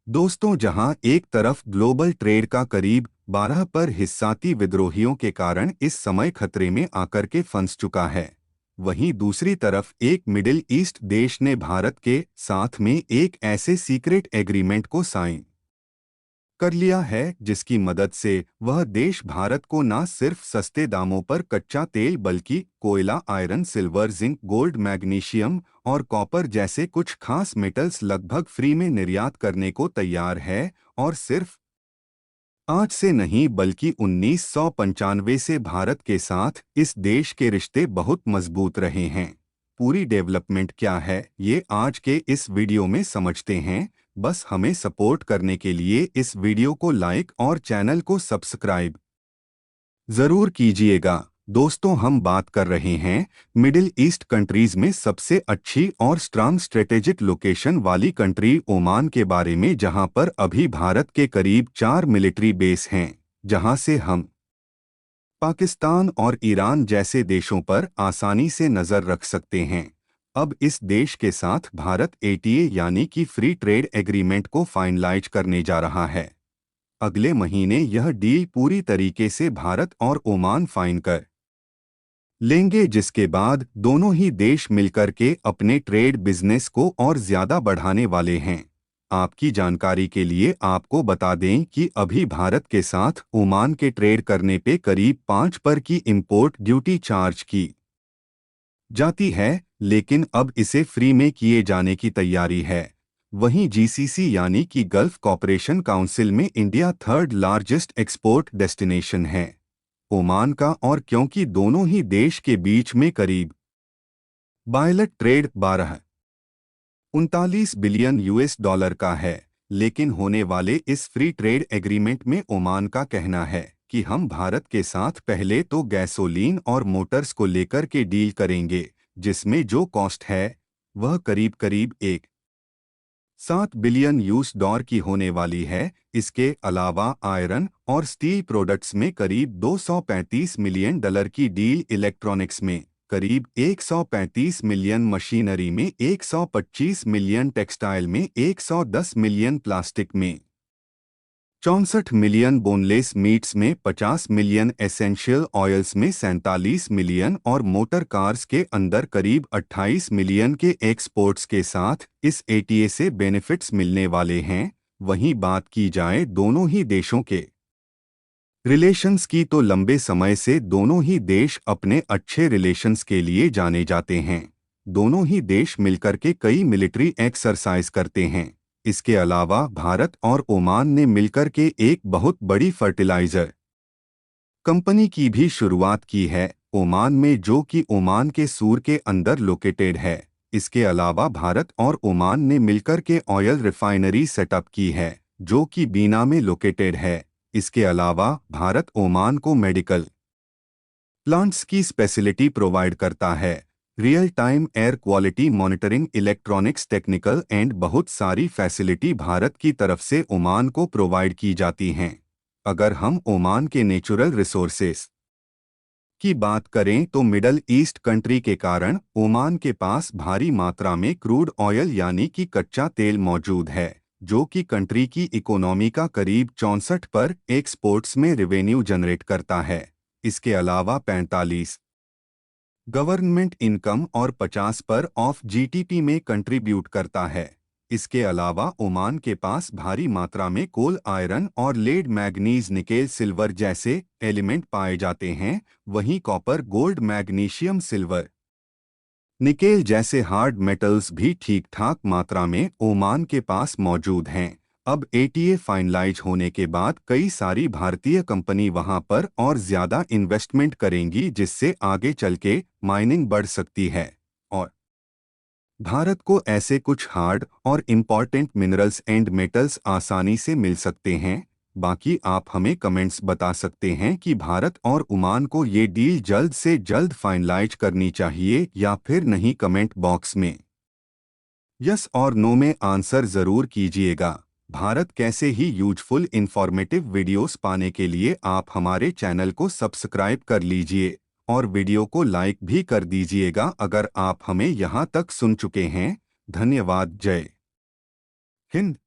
दोस्तों, जहां एक तरफ ग्लोबल ट्रेड का करीब 12 पर हिस्साती विद्रोहियों के कारण इस समय खतरे में आकर के फंस चुका है, वहीं दूसरी तरफ एक मिडिल ईस्ट देश ने भारत के साथ में एक ऐसे सीक्रेट एग्रीमेंट को साइन कर लिया है जिसकी मदद से वह देश भारत को न सिर्फ सस्ते दामों पर कच्चा तेल बल्कि कोयला, iron, silver, zinc, gold, magnesium और कॉपर जैसे कुछ खास मेटल्स लगभग फ्री में निर्यात करने को तैयार है। और सिर्फ आज से नहीं बल्कि 1995 से भारत के साथ इस देश के रिश्ते बहुत मजबूत रहे हैं। पूरी डेवलपमेंट क्या है ये आज के इस वीडियो में समझते हैं। बस हमें सपोर्ट करने के लिए इस वीडियो को लाइक और चैनल को सब्सक्राइब जरूर कीजिएगा। दोस्तों, हम बात कर रहे हैं मिडिल ईस्ट कंट्रीज में सबसे अच्छी और स्ट्रांग स्ट्रेटेजिक लोकेशन वाली कंट्री ओमान के बारे में, जहां पर अभी भारत के करीब 4 मिलिट्री बेस हैं, जहां से हम पाकिस्तान और ईरान जैसे देशों पर आसानी से नजर रख सकते हैं। अब इस देश के साथ भारत एटीए यानी कि फ्री ट्रेड एग्रीमेंट को फाइनलाइज करने जा रहा है। अगले महीने यह डील पूरी तरीके से भारत और ओमान फाइन कर लेंगे, जिसके बाद दोनों ही देश मिलकर के अपने ट्रेड बिजनेस को और ज्यादा बढ़ाने वाले हैं। आपकी जानकारी के लिए आपको बता दें कि अभी भारत के साथ ओमान के ट्रेड करने पे करीब 5% की इंपोर्ट ड्यूटी चार्ज की जाती है, लेकिन अब इसे फ्री में किए जाने की तैयारी है। वहीं जीसीसी यानी कि गल्फ कॉपरेशन काउंसिल में India third largest export destination है ओमान का, और क्योंकि दोनों ही देश के बीच में करीब बायलेट ट्रेड 12.39 बिलियन US डॉलर का है, लेकिन होने वाले इस फ्री ट्रेड एग्रीमेंट में ओमान का कहना है कि हम भारत के साथ पहले तो गैसोलीन और मोटर्स को लेकर के डील करेंगे, जिसमें जो कॉस्ट है वह करीब करीब 7 बिलियन US डॉलर की होने वाली है। इसके अलावा आयरन और स्टील प्रोडक्ट्स में करीब 235 मिलियन डॉलर की डील, इलेक्ट्रॉनिक्स में करीब 135 मिलियन, मशीनरी में 125 मिलियन, टेक्सटाइल में 110 मिलियन, प्लास्टिक में 64 मिलियन, बोनलेस मीट्स में 50 मिलियन, एसेंशियल ऑयल्स में 47 मिलियन और मोटर कार्स के अंदर करीब 28 मिलियन के एक्सपोर्ट्स के साथ इस एटीए से बेनिफिट्स मिलने वाले हैं। वहीं बात की जाए दोनों ही देशों के रिलेशंस की, तो लंबे समय से दोनों ही देश अपने अच्छे रिलेशंस के लिए जाने जाते हैं। दोनों ही देश मिलकर के कई मिलिट्री एक्सरसाइज करते हैं। इसके अलावा भारत और ओमान ने मिलकर के एक बहुत बड़ी फर्टिलाइजर कंपनी की भी शुरुआत की है ओमान में, जो कि ओमान के सूर के अंदर लोकेटेड है। इसके अलावा भारत और ओमान ने मिलकर के ऑयल रिफाइनरी सेटअप की है, जो कि बीना में लोकेटेड है। इसके अलावा भारत ओमान को मेडिकल प्लांट्स की स्पेशलिटी प्रोवाइड करता है, real time air quality monitoring, electronics, technical and बहुत सारी फैसिलिटी भारत की तरफ से ओमान को प्रोवाइड की जाती हैं। अगर हम ओमान के नेचुरल रिसोर्सेस की बात करें तो मिडल ईस्ट कंट्री के कारण ओमान के पास भारी मात्रा में क्रूड ऑयल यानी कि कच्चा तेल मौजूद है, जो कि कंट्री की इकोनॉमी का करीब 64 पर एक्सपोर्ट्स में रेवेन्यू जनरेट करता है। इसके अलावा 45 गवर्नमेंट इनकम और 50 पर ऑफ जीटीपी में कंट्रीब्यूट करता है। इसके अलावा ओमान के पास भारी मात्रा में कोल, आयरन और लेड, मैग्नीज, निकेल, सिल्वर जैसे एलिमेंट पाए जाते हैं। वहीं copper, gold, magnesium, silver, nickel जैसे हार्ड मेटल्स भी ठीक ठाक मात्रा में ओमान के पास मौजूद हैं। अब एटीए फाइनलाइज होने के बाद कई सारी भारतीय कंपनी वहां पर और ज्यादा इन्वेस्टमेंट करेंगी, जिससे आगे चल के माइनिंग बढ़ सकती है और भारत को ऐसे कुछ हार्ड और इम्पॉर्टेंट मिनरल्स एंड मेटल्स आसानी से मिल सकते हैं। बाकी आप हमें कमेंट्स बता सकते हैं कि भारत और ओमान को ये डील जल्द से जल्द फाइनलाइज करनी चाहिए या फिर नहीं। कमेंट बॉक्स में यस और नो में आंसर जरूर कीजिएगा। भारत कैसे ही यूजफुल इंफॉर्मेटिव वीडियोस पाने के लिए आप हमारे चैनल को सब्सक्राइब कर लीजिए और वीडियो को लाइक भी कर दीजिएगा अगर आप हमें यहाँ तक सुन चुके हैं। धन्यवाद। जय हिंद।